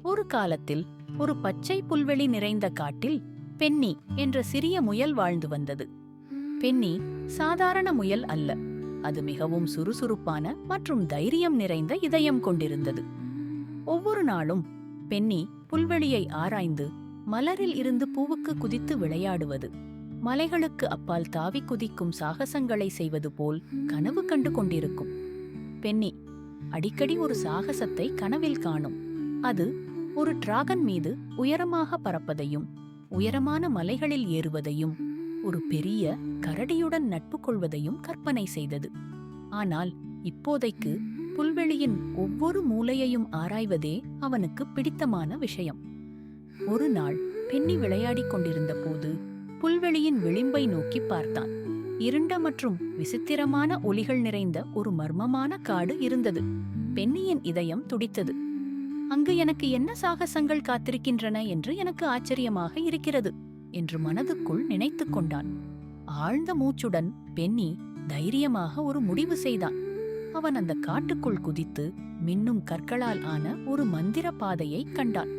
ஒரு காலத்தில் ஒரு பச்சை புல்வெளி நிறைந்த காட்டில் பென்னி என்ற சிறிய முயல் வாழ்ந்து வந்தது. பென்னி சாதாரண முயல் அல்ல. அது மிகவும் சுறுசுறுப்பான மற்றும் தைரியம் நிறைந்த இதயம் கொண்டிருந்தது. ஒவ்வொரு நாளும் பென்னி புல்வெளியை ஆராய்ந்து மலரில் இருந்து பூவுக்கு குதித்து விளையாடுவது, மலைகளுக்கு அப்பால் தாவி குதிக்கும் சாகசங்களை செய்வது போல் கனவு கண்டு கொண்டிருக்கும். பென்னி அடிக்கடி ஒரு சாகசத்தை கனவில் காணும். அது ஒரு டிராகன் மீது உயரமாக பறப்பதையும், உயரமான மலைகளில் ஏறுவதையும், ஒரு பெரிய கரடியுடன் நட்பு கொள்வதையும் கற்பனை செய்தது. ஆனால் இப்போதைக்கு புல்வெளியின் ஒவ்வொரு மூலையையும் ஆராய்வதே அவனுக்கு பிடித்தமான விஷயம். ஒரு நாள் பென்னி விளையாடிக் கொண்டிருந்த போது புல்வெளியின் விளிம்பை நோக்கி பார்த்தான். இருண்ட மற்றும் விசித்திரமான ஒலிகள் நிறைந்த ஒரு மர்மமான காடு இருந்தது. பென்னியின் இதயம் துடித்தது. அங்கு எனக்கு என்ன சாகசங்கள் காத்திருக்கின்றன என்று எனக்கு ஆச்சரியமாக இருக்கிறது என்று மனதுக்குள் நினைத்து கொண்டான். ஆழ்ந்த மூச்சுடன் பென்னி தைரியமாக ஒரு முடிவு செய்தான். அவன் அந்த காட்டுக்குள் குதித்து மின்னும் கற்களால் ஆன ஒரு மந்திர பாதையை கண்டான்.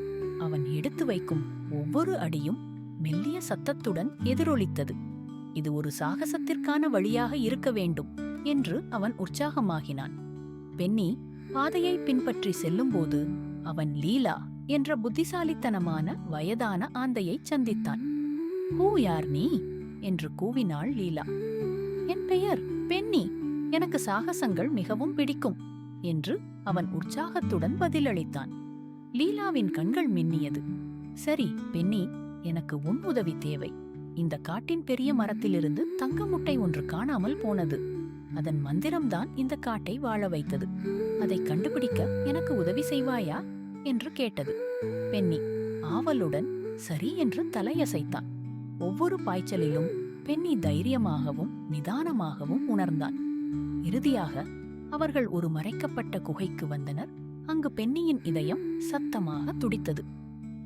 அவன் எடுத்து வைக்கும் ஒவ்வொரு அடியும் மெல்லிய சத்தத்துடன் எதிரொலித்தது. இது ஒரு சாகசத்திற்கான வழியாக இருக்க வேண்டும் என்று அவன் உற்சாகமாகினான். பென்னி பாதையை பின்பற்றி செல்லும்போது அவன் லீலா என்ற புத்திசாலித்தனமான வயதான ஆந்தையை சந்தித்தான். "ஹூ யார் நீ?" என்று கூவினாள் லீலா. "என் பெயர் பென்னி. எனக்கு சாகசங்கள் மிகவும் பிடிக்கும்" என்று அவன் உற்சாகத்துடன் பதிலளித்தான். லீலாவின் கண்கள் மின்னியது. "சரி பென்னி, எனக்கு உன் உதவி தேவை. இந்த காட்டின் பெரிய மரத்திலிருந்து தங்க முட்டை ஒன்று காணாமல் போனது. அதன் மந்திரம்தான் இந்த காட்டை வாழ வைத்தது. அதை கண்டுபிடிக்க எனக்கு உதவி செய்வாயா என்று கேட்டது. பென்னி ஆவலுடன் சரி என்று தலையசைத்தான். ஒவ்வொரு பாய்ச்சலிலும் பென்னி தைரியமாகவும் நிதானமாகவும் உணர்ந்தான். இறுதியாக அவர்கள் ஒரு மறைக்கப்பட்ட குகைக்கு வந்தனர். அங்கு பென்னியின் இதயம் சத்தமாக துடித்தது.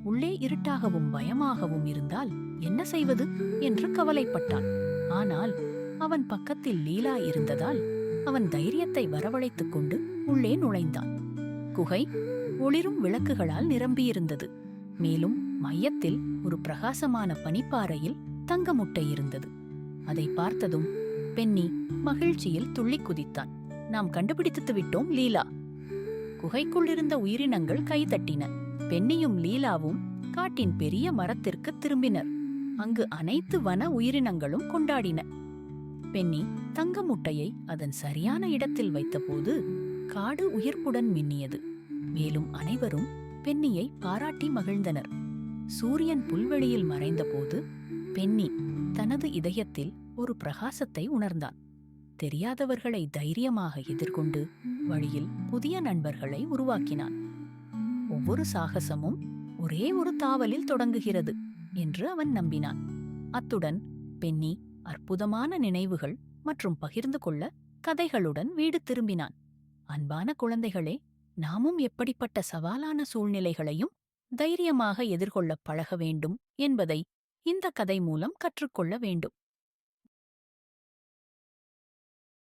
உள்ளே இருட்டாகவும் பயமாகவும் இருந்தால் என்ன செய்வது என்று கவலைப்பட்டான். ஆனால் அவன் பக்கத்தில் லீலா இருந்ததால் அவன் தைரியத்தை வரவழைத்துக் கொண்டு உள்ளே நுழைந்தான். குகை ஒளிரும் விளக்குகளால் நிரம்பியிருந்தது. மேலும் மையத்தில் ஒரு பிரகாசமான பனிப்பாறையில் தங்க முட்டை இருந்தது. அதை பார்த்ததும் பென்னி மகிழ்ச்சியில் துள்ளி குதித்தான். "நாம் கண்டுபிடித்து விட்டோம் லீலா!" குகைக்குள்ளிருந்த உயிரினங்கள் கைதட்டின. பென்னியும் லீலாவும் காட்டின் பெரிய மரத்திற்கு திரும்பினர். அங்கு அனைத்து வன உயிரினங்களும் கொண்டாடின. பென்னி தங்க முட்டையை அதன் சரியான இடத்தில் வைத்தபோது காடு உயிர்ப்புடன் மின்னியது. மேலும் அனைவரும் பென்னியை பாராட்டி மகிழ்ந்தனர். சூரியன் புல்வெளியில் மறைந்தபோது பென்னி தனது இதயத்தில் ஒரு பிரகாசத்தை உணர்ந்தான். தெரியாதவர்களை தைரியமாக எதிர்கொண்டு வழியில் புதிய நண்பர்களை உருவாக்கினான். ஒவ்வொரு சாகசமும் ஒரே ஒரு தாவலில் தொடங்குகிறது என்று அவன் நம்பினான். அத்துடன் பென்னி அற்புதமான நினைவுகள் மற்றும் பகிர்ந்து கொள்ள கதைகளுடன் வீடு திரும்பினான். அன்பான குழந்தைகளே, நாமும் எப்படிப்பட்ட சவாலான சூழ்நிலைகளையும் தைரியமாக எதிர்கொள்ள பழக வேண்டும் என்பதை இந்த கதை மூலம் கற்றுக்கொள்ள வேண்டும்.